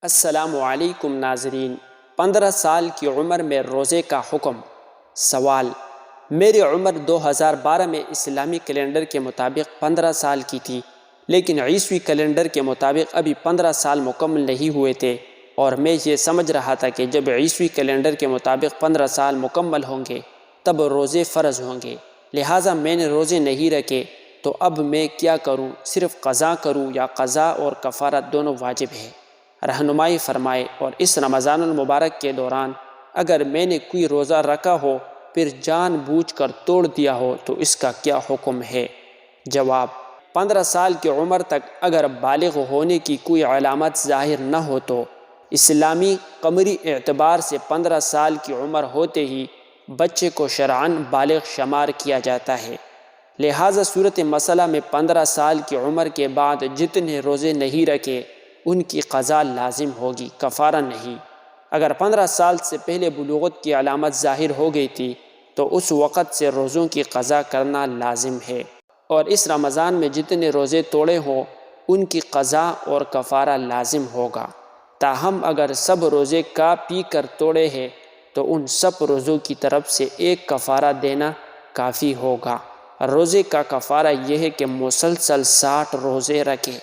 السلام علیکم ناظرین۔ 15 سال کی عمر میں روزے کا حکم۔ سوال: میری عمر 2012 میں اسلامی کیلنڈر کے مطابق 15 سال کی تھی، لیکن عیسوی کیلنڈر کے مطابق ابھی 15 سال مکمل نہیں ہوئے تھے، اور میں یہ سمجھ رہا تھا کہ جب عیسوی کیلنڈر کے مطابق 15 سال مکمل ہوں گے تب روزے فرض ہوں گے، لہٰذا میں نے روزے نہیں رکھے، تو اب میں کیا کروں؟ صرف قضا کروں یا قضا اور کفارہ دونوں واجب ہے؟ رہنمائی فرمائے۔ اور اس رمضان المبارک کے دوران اگر میں نے کوئی روزہ رکھا ہو پھر جان بوجھ کر توڑ دیا ہو تو اس کا کیا حکم ہے؟ جواب: 15 سال کی عمر تک اگر بالغ ہونے کی کوئی علامت ظاہر نہ ہو تو اسلامی قمری اعتبار سے 15 سال کی عمر ہوتے ہی بچے کو شرعاً بالغ شمار کیا جاتا ہے، لہٰذا صورت مسئلہ میں 15 سال کی عمر کے بعد جتنے روزے نہیں رکھے ان کی قضا لازم ہوگی، کفارہ نہیں۔ اگر 15 سال سے پہلے بلوغت کی علامت ظاہر ہو گئی تھی تو اس وقت سے روزوں کی قضا کرنا لازم ہے، اور اس رمضان میں جتنے روزے توڑے ہوں ان کی قضا اور کفارہ لازم ہوگا۔ تاہم اگر سب روزے کھا پی کر توڑے ہیں تو ان سب روزوں کی طرف سے ایک کفارہ دینا کافی ہوگا۔ روزے کا کفارہ یہ ہے کہ مسلسل 60 روزے رکھے۔